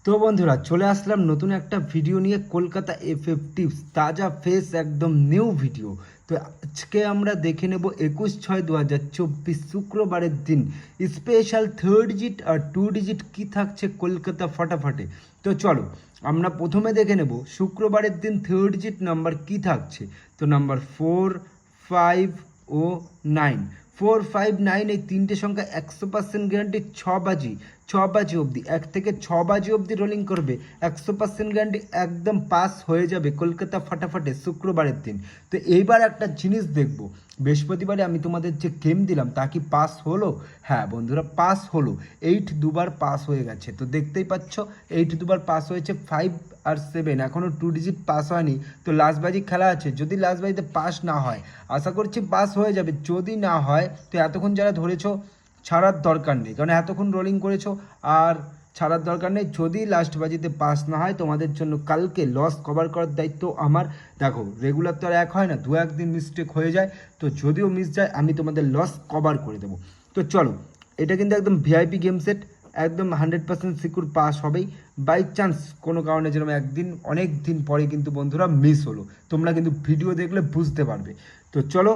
তো বন্ধুরা চলে আসলাম নতুন একটা ভিডিও নিয়ে কলকাতা এফএফ টিপস তাজা ফেস একদম নিউ ভিডিও। তো আজকে আমরা দেখে নেব 21/6/2024 শুক্রবারের দিন স্পেশাল 3 ডিজিট আর 2 ডিজিট কি থাকছে কলকাতা ফাটাফাটে। তো চলো আমরা প্রথমে দেখে নেব শুক্রবারের দিন 3 ডিজিট নাম্বার কি থাকছে। তো নাম্বার 4, 5 ও 9। 4, 5, 9 এই তিনটে সংখ্যা 100% গ্যারান্টি 6 বাজি অবধি 1 থেকে 6 বাজি অবধি রোলিং করবে। 100% গ্যারান্টি একদম পাস হয়ে যাবে কলকাতা ফাটাফাটে শুক্রবারের দিন। তো এইবার একটা জিনিস দেখব, বৃহস্পতিবারে আমি তোমাদের যে গেম দিলাম তা কি পাস হলো? হ্যাঁ বন্ধুরা, পাস হলো। 8 দুবার পাস হয়ে গেছে। তো দেখতেই পাচ্ছ 8 দুবার পাস হয়েছে। 5 আর 7 এখনও 2 ডিজিট পাস হয়নি। তো লাস্ট বাজি খেলা আছে, যদি লাস্ট বাজিতে পাস না হয়, আশা করছি পাস হয়ে যাবে। যদি না হয় তো এতক্ষণ যারা ধরেছো ছাড়ার দরকার নেই, কারণ এতক্ষণ রোলিং করেছো আর ছাড়ার দরকার নেই। যদি লাস্ট বাজিতে পাস না হয় তোমাদের জন্য কালকে লস কভার করার দায়িত্ব আমার। দেখো রেগুলার তো আর এক হয় না, দু একদিন মিস্টেক হয়ে যায়। তো যদিও মিস যায় আমি তোমাদের লস কভার করে দেবো। তো চলো, এটা কিন্তু একদম ভিআইপি গেম সেট, একদম 100% সিকিউর পাস হবেই। বাই চান্স কোনো কারণে যেরকম একদিন অনেক দিন পরে কিন্তু বন্ধুরা মিস হলো, তোমরা কিন্তু ভিডিও দেখলে বুঝতে পারবে। তো চলো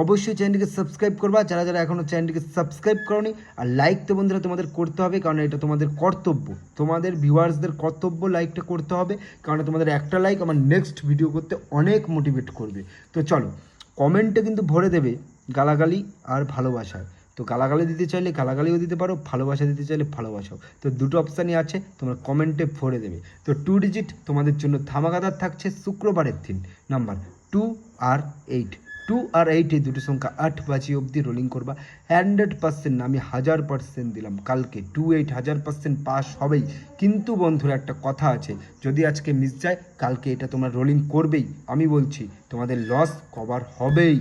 অবশ্যই চ্যানেলটিকে সাবস্ক্রাইব করবা যারা যারা এখনও চ্যানেলটিকে সাবস্ক্রাইব করোনি। আর লাইক তো বন্ধুরা তোমাদের করতে হবে, কারণ এটা তোমাদের কর্তব্য, তোমাদের ভিউয়ার্সদের কর্তব্য লাইকটা করতে হবে। কারণ তোমাদের একটা লাইক আমার নেক্সট ভিডিও করতে অনেক মোটিভেট করবে। তো চলো কমেন্টে কিন্তু ভরে দেবে গালাগালি আর ভালোবাসায়। তো গালাগালি দিতে চাইলে গালাগালিও দিতে পারো, ভালোবাসা দিতে চাইলে ভালোবাসাও। তো দুটো অপশানই আছে, তোমরা কমেন্টে ভরে দেবে। তো 2 ডিজিট তোমাদের জন্য ধামাকাদার থাকছে শুক্রবারের দিন নাম্বার 2 আর 8। 2 আর 8 এই দুটো সংখ্যা 8 বাজি অবধি রোলিং করবা। 100% না, আমি 1000% দিলাম কালকে 2, 8 1000% পাস হবেই। কিন্তু বন্ধুরা একটা কথা আছে, যদি আজকে মিস যায় কালকে এটা তোমরা রোলিং করবেই। আমি বলছি তোমাদের লস কভার হবেই।